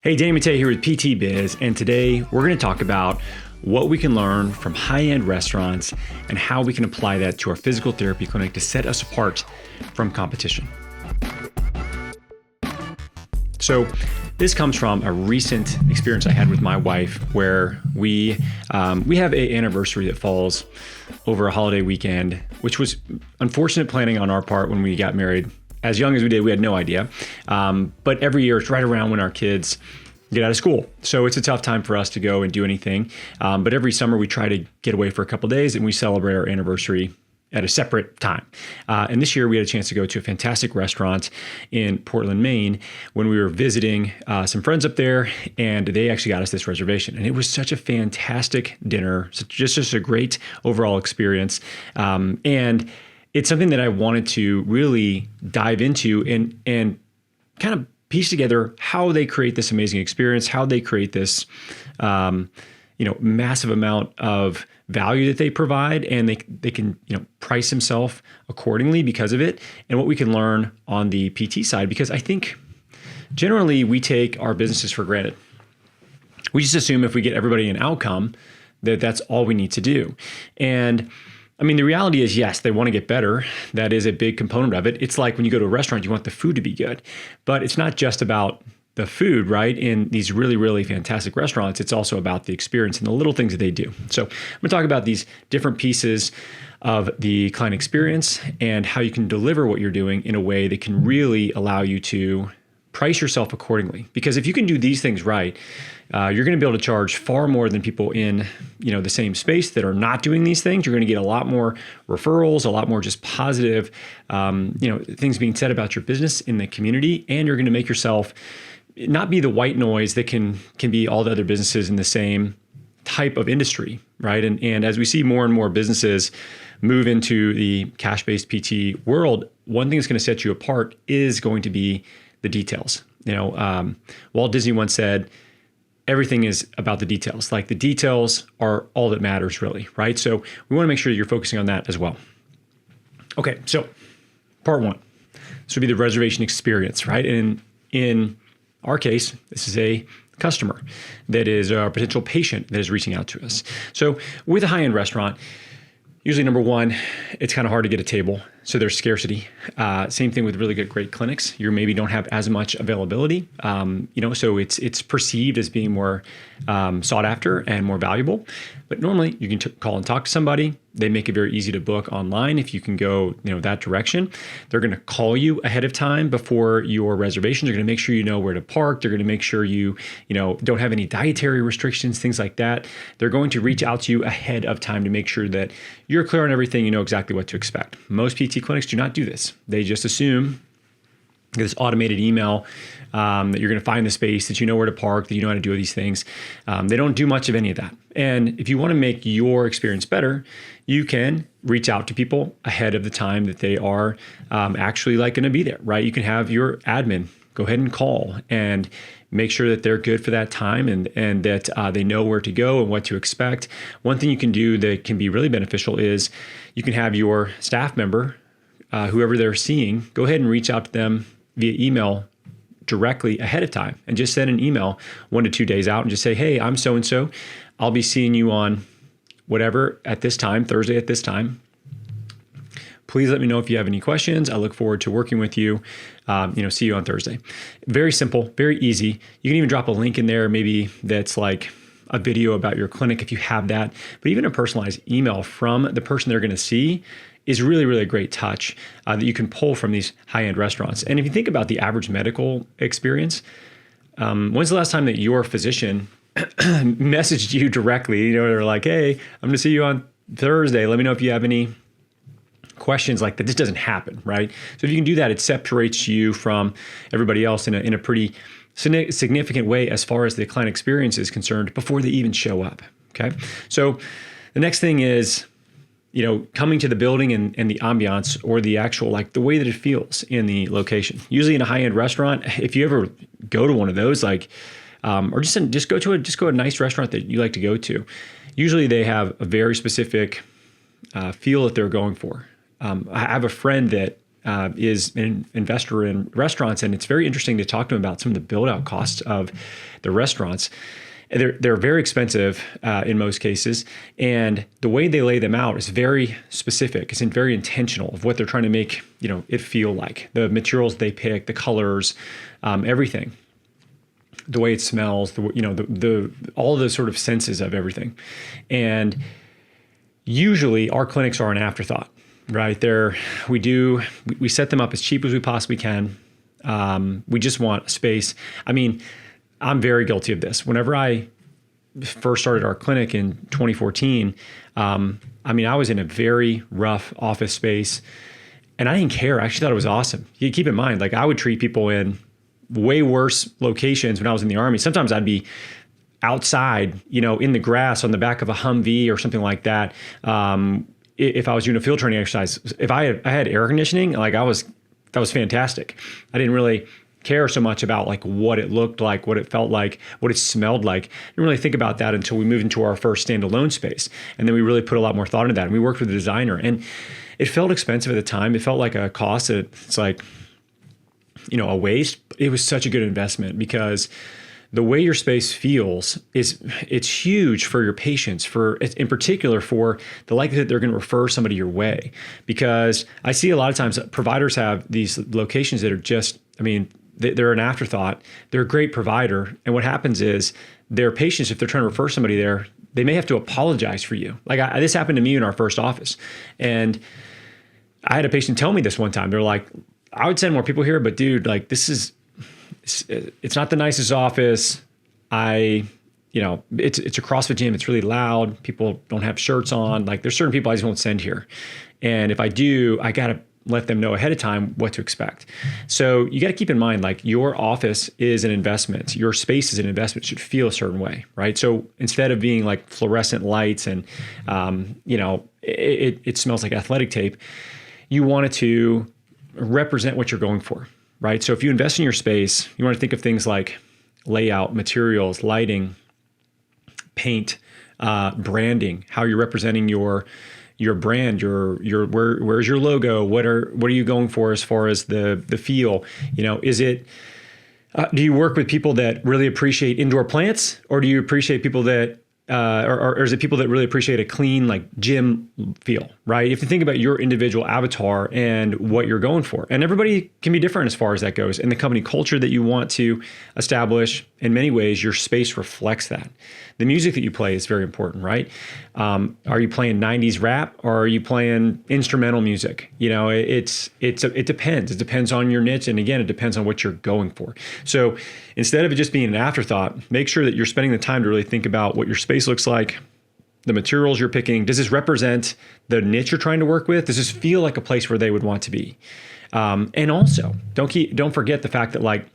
Hey, Danny Matta here with PT Biz, and today we're going to talk about what we can learn from high-end restaurants and how we can apply that to our physical therapy clinic to set us apart from competition. So this comes from a recent experience I had with my wife where we have an anniversary that falls over a holiday weekend, which was unfortunate planning on our part when we got married. As young as we did, we had no idea. But every year, it's right around when our kids get out of school. So it's a tough time for us to go and do anything. But every summer, we try to get away for a couple of days and we celebrate our anniversary at a separate time. And this year, we had a chance to go to a fantastic restaurant in Portland, Maine, when we were visiting some friends up there, and they actually got us this reservation. And it was such a fantastic dinner, just a great overall experience. And it's something that I wanted to really dive into and kind of piece together how they create this amazing experience, how they create this, massive amount of value that they provide, and they can price themselves accordingly because of it, and what we can learn on the PT side. Because I think generally we take our businesses for granted. We just assume if we get everybody an outcome that that's all we need to do, and I mean, the reality is, yes, they want to get better. That is a big component of it. It's like when you go to a restaurant, you want the food to be good, but it's not just about the food, right? In these really, really fantastic restaurants, it's also about the experience and the little things that they do. So I'm going to talk about these different pieces of the client experience and how you can deliver what you're doing in a way that can really allow you to price yourself accordingly. Because if you can do these things right, you're going to be able to charge far more than people in the same space that are not doing these things. You're going to get a lot more referrals, a lot more just positive things being said about your business in the community, and you're going to make yourself not be the white noise that can be all the other businesses in the same type of industry, right? And as we see more and more businesses move into the cash-based PT world, one thing that's going to set you apart is going to be the details. Walt Disney once said, everything is about the details. Like the details are all that matters really, right? So we want to make sure that you're focusing on that as well. Okay, so part one, this would be the reservation experience, right? And in our case, this is a customer that is a potential patient that is reaching out to us. So with a high-end restaurant, usually number one, it's kind of hard to get a table. So there's scarcity. Same thing with really great clinics. You maybe don't have as much availability, so it's perceived as being more sought after and more valuable. But normally you can call and talk to somebody. They make it very easy to book online if you can go that direction. They're going to call you ahead of time before your reservations. They're going to make sure you know where to park. They're going to make sure you don't have any dietary restrictions, things like that. They're going to reach out to you ahead of time to make sure that you're clear on everything, you know exactly what to expect. Most PT clinics do not do this. They just assume this automated email that you're going to find the space, that you know where to park, that you know how to do these things. They don't do much of any of that. And if you want to make your experience better, you can reach out to people ahead of the time that they are actually going to be there, right? You can have your admin go ahead and call and make sure that they're good for that time and that they know where to go and what to expect. One thing you can do that can be really beneficial is you can have your staff member, whoever they're seeing, go ahead and reach out to them via email directly ahead of time and just send an email 1 to 2 days out and just say, hey, I'm so-and-so. I'll be seeing you on whatever at this time, Thursday at this time. Please let me know if you have any questions. I look forward to working with you. See you on Thursday. Very simple, very easy. You can even drop a link in there, maybe that's like a video about your clinic if you have that. But even a personalized email from the person they're going to see is really, really a great touch that you can pull from these high-end restaurants. And if you think about the average medical experience, when's the last time that your physician messaged you directly? They're like, hey, I'm going to see you on Thursday. Let me know if you have any questions. Like that. This doesn't happen, right? So if you can do that, it separates you from everybody else in a pretty significant way as far as the client experience is concerned before they even show up. Okay. So the next thing is, coming to the building and the ambiance, or the actual, the way that it feels in the location. Usually in a high-end restaurant, if you ever go to one of those, or just go to a nice restaurant that you like to go to, usually they have a very specific feel that they're going for. I have a friend that is an investor in restaurants, and it's very interesting to talk to him about some of the build out costs of the restaurants. They're very expensive in most cases, and the way they lay them out is very specific. It's very intentional of what they're trying to make it feel like. The materials they pick, the colors, everything, the way it smells, the all of the sort of senses of everything. And usually our clinics are an afterthought, right? We set them up as cheap as we possibly can. We just want a space. I mean, I'm very guilty of this. Whenever I first started our clinic in 2014, I was in a very rough office space, and I didn't care. I actually thought it was awesome. You keep in mind, like, I would treat people in way worse locations when I was in the Army. Sometimes I'd be outside, in the grass on the back of a Humvee or something like that. If I was doing a field training exercise, if I had air conditioning, that was fantastic. I didn't really care so much about like what it looked like, what it felt like, what it smelled like. I didn't really think about that until we moved into our first standalone space. And then we really put a lot more thought into that. And we worked with a designer, and it felt expensive at the time. It felt like a cost. It's like, a waste. It was such a good investment because the way your space feels it's huge for your patients, in particular for the likelihood they're going to refer somebody your way. Because I see a lot of times that providers have these locations that are just, they're an afterthought. They're a great provider. And what happens is their patients, if they're trying to refer somebody there, they may have to apologize for you. This happened to me in our first office. And I had a patient tell me this one time. They're like, I would send more people here, but dude, it's not the nicest office. It's a CrossFit gym. It's really loud. People don't have shirts on. There's certain people I just won't send here. And if I do, I got to let them know ahead of time what to expect. So you got to keep in mind, your office is an investment. Your space is an investment. It should feel a certain way, right? So instead of being like fluorescent lights and, it smells like athletic tape, you want it to represent what you're going for, right? So if you invest in your space, you want to think of things like layout, materials, lighting, paint, branding, how you're representing your brand, where's your logo? What are you going for as far as the feel? Is it do you work with people that really appreciate indoor plants, or do you appreciate people that or is it people that really appreciate a clean gym feel, right? If you think about your individual avatar and what you're going for, and everybody can be different as far as that goes, and the company culture that you want to establish, in many ways, your space reflects that. The music that you play is very important, right? Are you playing 90s rap, or are you playing instrumental music? It depends. It depends on your niche. And again, it depends on what you're going for. So instead of it just being an afterthought, make sure that you're spending the time to really think about what your space looks like, the materials you're picking. Does this represent the niche you're trying to work with? Does this feel like a place where they would want to be? And also, don't forget the fact that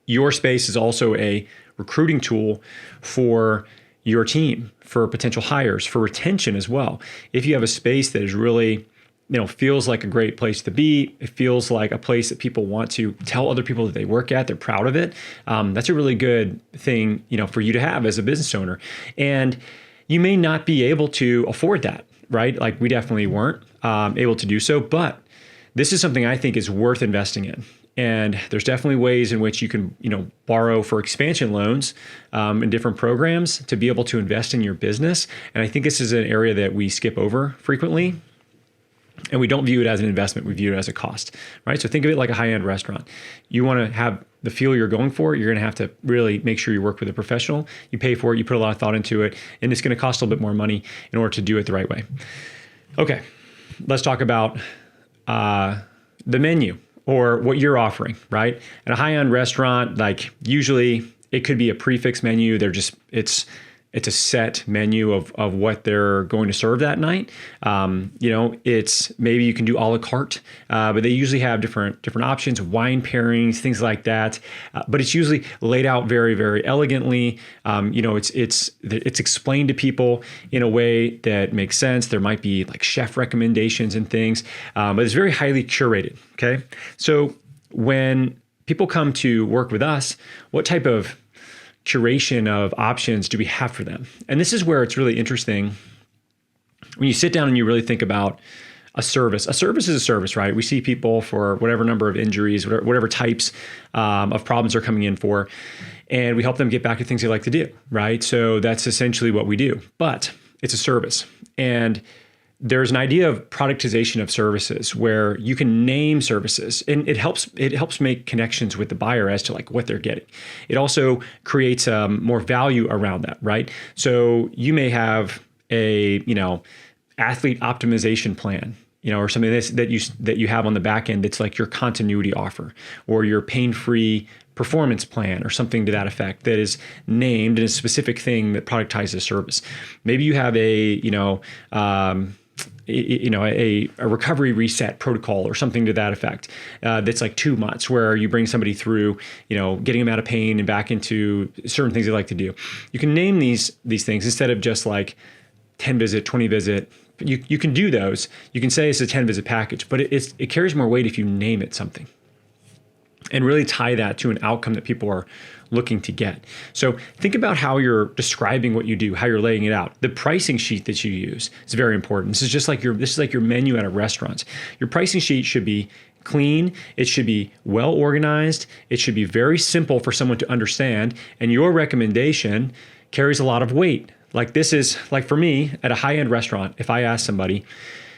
your space is also a recruiting tool for your team, for potential hires, for retention as well. If you have a space that is really, feels like a great place to be, it feels like a place that people want to tell other people that they work at, they're proud of it. That's a really good thing, for you to have as a business owner. And you may not be able to afford that, right? We definitely weren't able to do so, but this is something I think is worth investing in. And there's definitely ways in which you can, borrow for expansion loans in different programs to be able to invest in your business. And I think this is an area that we skip over frequently. And we don't view it as an investment. We view it as a cost, right? So think of it like a high-end restaurant. You want to have the feel you're going for. You're going to have to really make sure you work with a professional. You pay for it. You put a lot of thought into it. And it's going to cost a little bit more money in order to do it the right way. Okay, let's talk about the menu, or what you're offering, right? At a high-end restaurant, usually it could be a prefix menu. It's a set menu of what they're going to serve that night. It's maybe you can do a la carte, but they usually have different options, wine pairings, things like that. But it's usually laid out very, very elegantly. It's explained to people in a way that makes sense. There might be chef recommendations and things, but it's very highly curated. Okay, so when people come to work with us, what type of curation of options do we have for them? And this is where it's really interesting when you sit down and you really think about a service. A service is a service, right? We see people for whatever number of injuries, whatever types of problems they're coming in for, and we help them get back to things they like to do, right? So that's essentially what we do, but it's a service. And there's an idea of productization of services where you can name services, and it helps make connections with the buyer as to like what they're getting. It also creates more value around that, right? So you may have a athlete optimization plan, or something that you have on the back end that's like your continuity offer or your pain-free performance plan or something to that effect that is named in a specific thing that productizes a service. Maybe you have a recovery reset protocol or something to that effect that's like 2 months where you bring somebody through, getting them out of pain and back into certain things they like to do. You can name these things instead of just like 10 visit, 20 visit. You can do those. You can say it's a 10 visit package, but it carries more weight if you name it something and really tie that to an outcome that people are looking to get. So think about how you're describing what you do, how you're laying it out. The pricing sheet that you use is very important. This is like your menu at a restaurant. Your pricing sheet should be clean. It should be well organized. It should be very simple for someone to understand. And your recommendation carries a lot of weight. Like this is like for me at a high-end restaurant, if I ask somebody,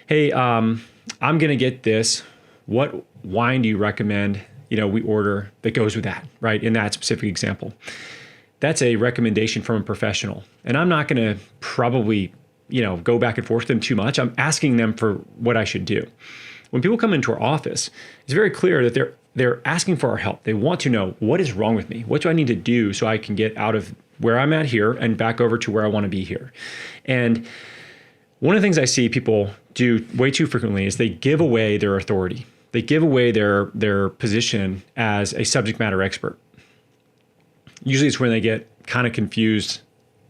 hey, I'm going to get this, what wine do you recommend we order that goes with that, right? In that specific example, that's a recommendation from a professional. And I'm not going to probably, go back and forth with them too much. I'm asking them for what I should do. When people come into our office, it's very clear that they're asking for our help. They want to know, what is wrong with me? What do I need to do so I can get out of where I'm at here and back over to where I want to be here? And one of the things I see people do way too frequently is they give away their authority. They give away their position as a subject matter expert. Usually it's when they get kind of confused,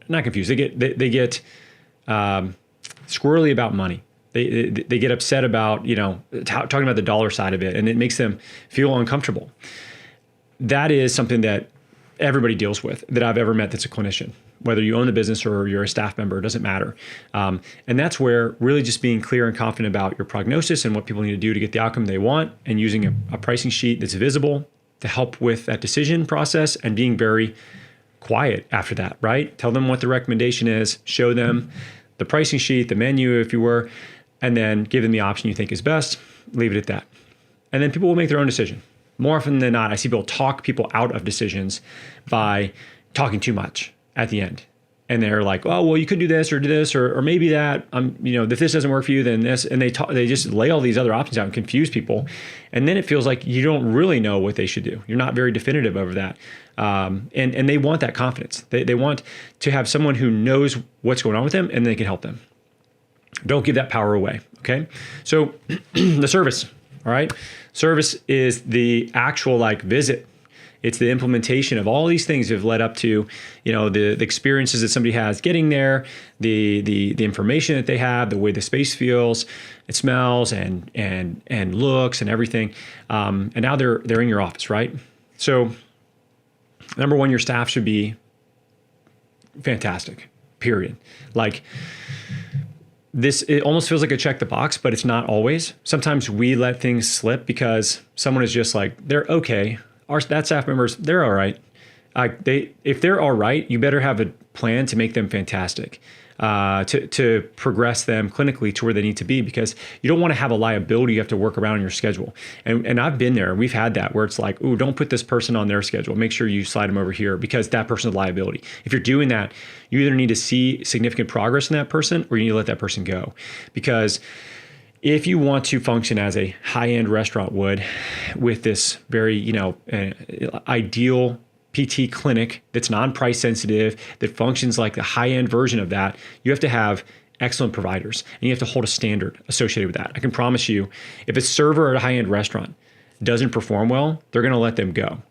not confused, they get squirrely about money. They get upset about, talking about the dollar side of it, and it makes them feel uncomfortable. That is something that everybody deals with that I've ever met that's a clinician. Whether you own the business or you're a staff member, it doesn't matter. And that's where really just being clear and confident about your prognosis and what people need to do to get the outcome they want, and using a pricing sheet that's visible to help with that decision process, and being very quiet after that, right? Tell them what the recommendation is, show them the pricing sheet, the menu, if you were, and then give them the option you think is best, leave it at that. And then people will make their own decision. More often than not, I see people talk people out of decisions by talking too much at the end. And they're like, oh, well, you could do this or maybe that, if this doesn't work for you, then this. And they just lay all these other options out and confuse people. And then it feels like you don't really know what they should do. You're not very definitive over that. And they want that confidence. They want to have someone who knows what's going on with them and they can help them. Don't give that power away, okay? So the service, all right? Service is the actual visit. It's the implementation of all these things that have led up to, the experiences that somebody has getting there, the information that they have, the way the space feels, it smells and looks and everything. And now they're in your office, right? So number one, your staff should be fantastic, period. It almost feels like a check the box, but it's not always. Sometimes we let things slip because someone is just like, they're okay. That staff members, they're all right. If they're all right, you better have a plan to make them fantastic, to progress them clinically to where they need to be, because you don't want to have a liability you have to work around in your schedule. And I've been there. We've had that where it's like, ooh, don't put this person on their schedule. Make sure you slide them over here because that person's a liability. If you're doing that, you either need to see significant progress in that person or you need to let that person go. Because if you want to function as a high-end restaurant would with this very, ideal PT clinic that's non-price sensitive, that functions like the high-end version of that, you have to have excellent providers and you have to hold a standard associated with that. I can promise you, if a server at a high-end restaurant doesn't perform well, they're going to let them go.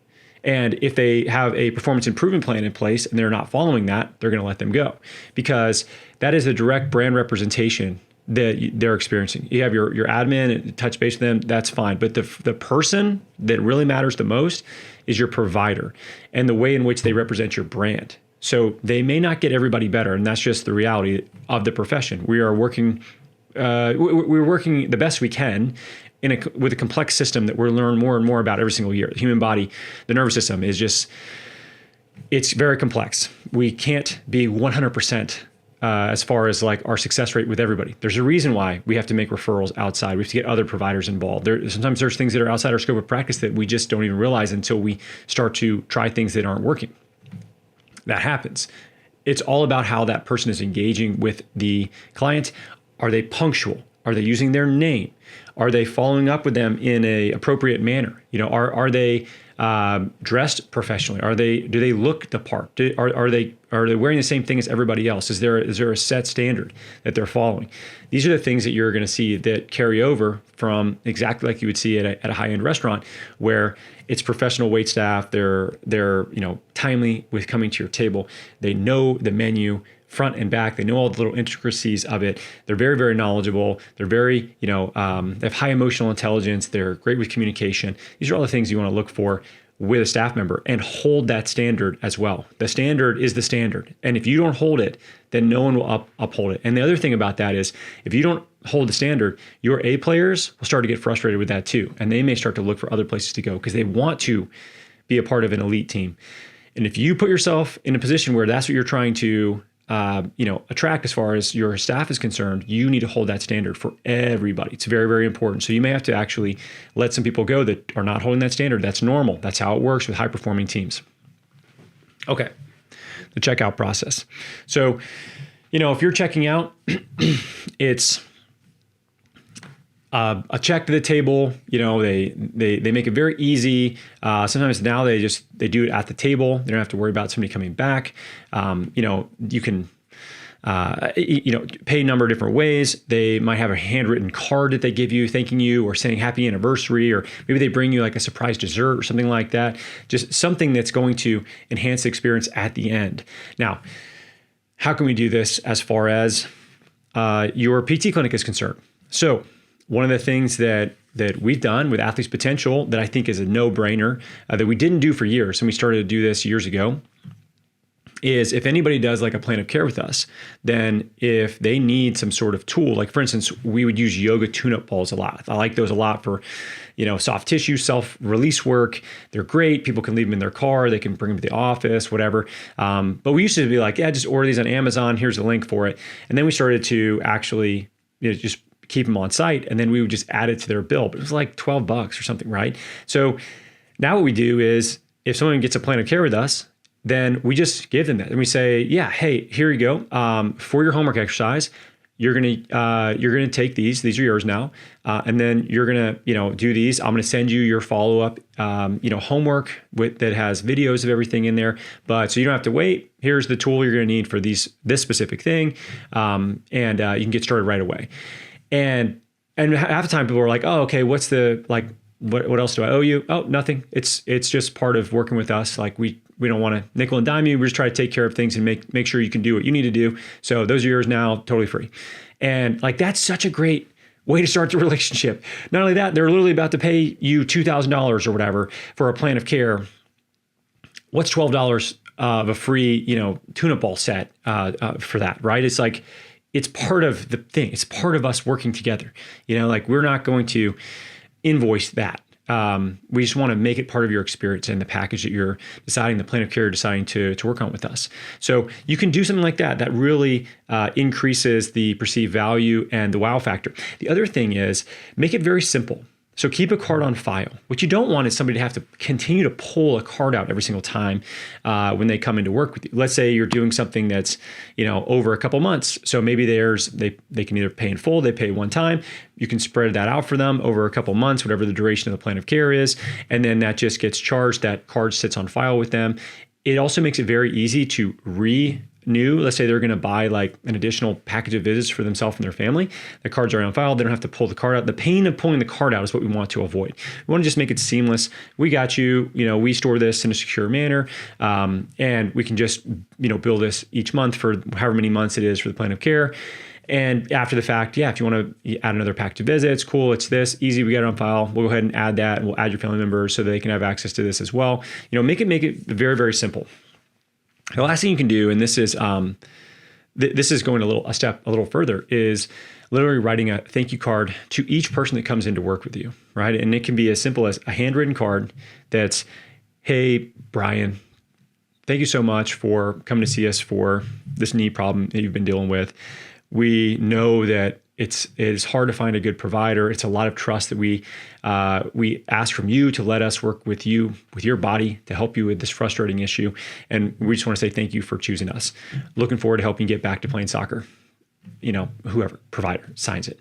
And if they have a performance improvement plan in place and they're not following that, they're going to let them go, because that is a direct brand representation that they're experiencing. You have your admin and touch base with them, that's fine. But the person that really matters the most is your provider and the way in which they represent your brand. So they may not get everybody better, and that's just the reality of the profession. We are working we're working the best we can with a complex system that we're learning more and more about every single year. The human body, the nervous system is just, it's very complex. We can't be 100% as far as like our success rate with everybody. There's a reason why we have to make referrals outside. We have to get other providers involved. Sometimes there's things that are outside our scope of practice that we just don't even realize until we start to try things that aren't working. That happens. It's all about how that person is engaging with the client. Are they punctual? Are they using their name? Are they following up with them in a appropriate manner? Are they dressed professionally? Do they look the part? Are they wearing the same thing as everybody else? Is there a set standard that they're following? These are the things that you're going to see that carry over from exactly like you would see at a high-end restaurant, where it's professional wait staff. They're timely with coming to your table. They know the menu front and back. They know all the little intricacies of it. They're very, very knowledgeable. They're very, they have high emotional intelligence. They're great with communication. These are all the things you want to look for with a staff member, and hold that standard as well. The standard is the standard. And if you don't hold it, then no one will uphold it. And the other thing about that is, if you don't hold the standard, your A players will start to get frustrated with that too. And they may start to look for other places to go because they want to be a part of an elite team. And if you put yourself in a position where that's what you're trying to attract as far as your staff is concerned, you need to hold that standard for everybody. It's very, very important. So you may have to actually let some people go that are not holding that standard. That's normal. That's how it works with high performing teams. Okay. The checkout process. So, if you're checking out, it's a check to the table. They make it very easy. Sometimes now they do it at the table. They don't have to worry about somebody coming back. You can pay a number of different ways. They might have a handwritten card that they give you thanking you or saying happy anniversary, or maybe they bring you like a surprise dessert or something like that. Just something that's going to enhance the experience at the end. Now, how can we do this as far as your PT clinic is concerned? So one of the things that we've done with Athletes Potential that I think is a no-brainer, that we didn't do for years, and we started to do this years ago, is if anybody does like a plan of care with us, then if they need some sort of tool, like for instance, we would use yoga tune-up balls a lot. I like those a lot for, soft tissue, self-release work. They're great. People can leave them in their car. They can bring them to the office, whatever. But we used to be like, yeah, just order these on Amazon. Here's the link for it. And then we started to actually just keep them on site, and then we would just add it to their bill. But it was like $12 or something, right? So now what we do is, if someone gets a plan of care with us, then we just give them that, and we say, yeah, hey, here you go. For your homework exercise, you're gonna take these. These are yours now, and then you're gonna do these. I'm gonna send you your follow up homework that has videos of everything in there. But so you don't have to wait. Here's the tool you're gonna need for this specific thing, and you can get started right away. And half the time people are like, oh, okay, what's the, like, what else do I owe you? Oh, nothing. It's just part of working with us. Like we don't want to nickel and dime you. We just try to take care of things and make sure you can do what you need to do. So those are yours now, totally free. And like, that's such a great way to start the relationship. Not only that, they're literally about to pay you $2,000 or whatever for a plan of care. What's $12 of a free, tune-up ball set for that, right? It's like, it's part of the thing. It's part of us working together. We're not going to invoice that. We just want to make it part of your experience and the package that you're deciding, the plan of care you're deciding to work on with us. So you can do something like that. That really increases the perceived value and the wow factor. The other thing is, make it very simple. So keep a card on file. What you don't want is somebody to have to continue to pull a card out every single time when they come into work with you. Let's say you're doing something that's, over a couple months. So maybe they can either pay in full, they pay one time. You can spread that out for them over a couple months, whatever the duration of the plan of care is. And then that just gets charged. That card sits on file with them. It also makes it very easy to renew. Let's say they're going to buy like an additional package of visits for themselves and their family. The cards are on file. They don't have to pull the card out. The pain of pulling the card out is what we want to avoid. We want to just make it seamless. We got you. We store this in a secure manner, and we can just bill this each month for however many months it is for the plan of care. And after the fact, yeah, if you want to add another package of visits, cool, it's this, easy, we got it on file. We'll go ahead and add that, and we'll add your family members so that they can have access to this as well. Make it very, very simple. The last thing you can do, and this is this is going a step a little further, is literally writing a thank you card to each person that comes in to work with you, right? And it can be as simple as a handwritten card that's, hey, Brian, thank you so much for coming to see us for this knee problem that you've been dealing with. We know that it is hard to find a good provider. It's a lot of trust that we ask from you to let us work with you, with your body, to help you with this frustrating issue. And we just want to say thank you for choosing us. Looking forward to helping you get back to playing soccer. Whoever provider signs it.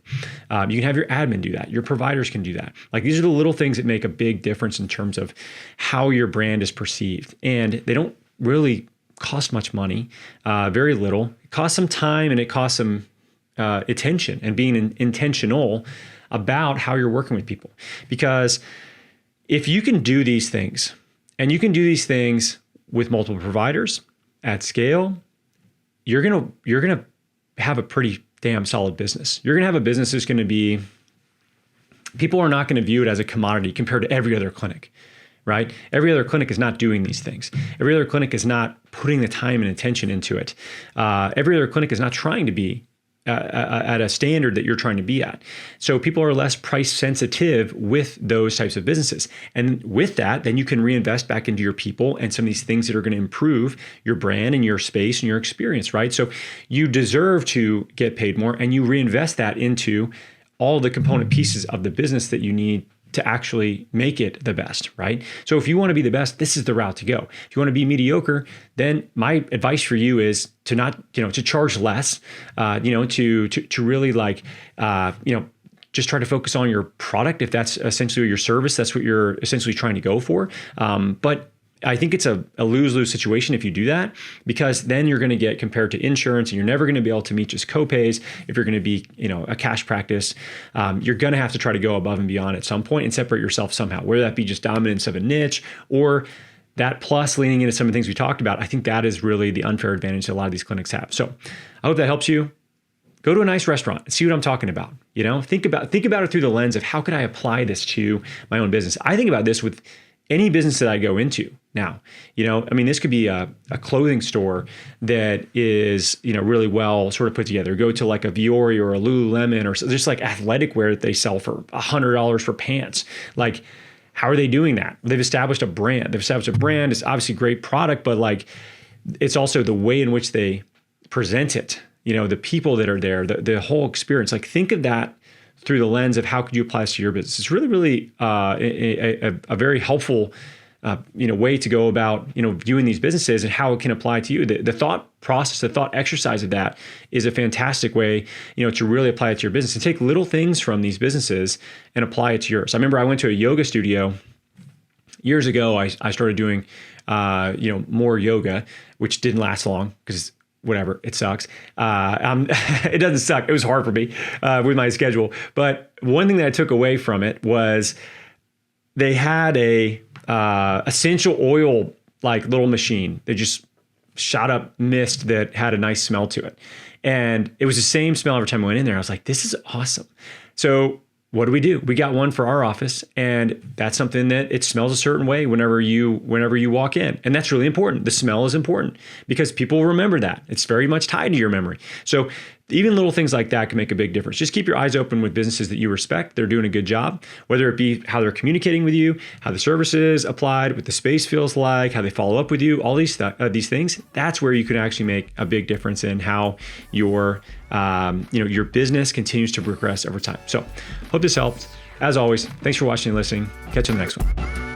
You can have your admin do that. Your providers can do that. Like, these are the little things that make a big difference in terms of how your brand is perceived. And they don't really cost much money, very little. It costs some time, and it costs some attention and being intentional about how you're working with people. Because if you can do these things, and you can do these things with multiple providers at scale, you're gonna have a pretty damn solid business. You're gonna have a business that's gonna be, people are not gonna view it as a commodity compared to every other clinic, right? Every other clinic is not doing these things. Every other clinic is not putting the time and attention into it. Every other clinic is not trying to be at a standard that you're trying to be at. So people are less price sensitive with those types of businesses. And with that, then you can reinvest back into your people and some of these things that are going to improve your brand and your space and your experience, right? So you deserve to get paid more, and you reinvest that into all the component pieces of the business that you need to actually make it the best, right? So if you want to be the best, this is the route to go. If you want to be mediocre, then my advice for you is to not, to charge less, to really just try to focus on your product. If that's essentially your service, that's what you're essentially trying to go for. But I think it's a lose-lose situation if you do that, because then you're going to get compared to insurance, and you're never going to be able to meet just copays. If you're going to be, a cash practice, you're going to have to try to go above and beyond at some point and separate yourself somehow, whether that be just dominance of a niche or that plus leaning into some of the things we talked about. I think that is really the unfair advantage that a lot of these clinics have. So I hope that helps you. Go to a nice restaurant and see what I'm talking about. Think about it through the lens of, how could I apply this to my own business? I think about this with any business that I go into now. This could be a clothing store that is, really well sort of put together. Go to like a Viore or a Lululemon, or just like athletic wear that they sell for $100 for pants. Like, how are they doing that? They've established a brand. It's obviously a great product, but like, it's also the way in which they present it. The people that are there, the whole experience. Like, think of that through the lens of how could you apply this to your business. It's really, really a very helpful way to go about viewing these businesses and how it can apply to you. The thought process, the thought exercise of that is a fantastic way to really apply it to your business, and take little things from these businesses and apply it to yours. I remember I went to a yoga studio years ago. I started doing more yoga, which didn't last long because whatever, it sucks. It doesn't suck. It was hard for me with my schedule. But one thing that I took away from it was they had a essential oil like little machine. They just shot up mist that had a nice smell to it. And it was the same smell every time I went in there. I was like, this is awesome. So what do? We got one for our office, and that's something that it smells a certain way whenever you walk in. And that's really important. The smell is important because people remember that. It's very much tied to your memory. So even little things like that can make a big difference. Just keep your eyes open with businesses that you respect. They're doing a good job, whether it be how they're communicating with you, how the service is applied, what the space feels like, how they follow up with you, all these things. That's where you can actually make a big difference in how your business continues to progress over time. So hope this helped. As always, thanks for watching and listening. Catch you on the next one.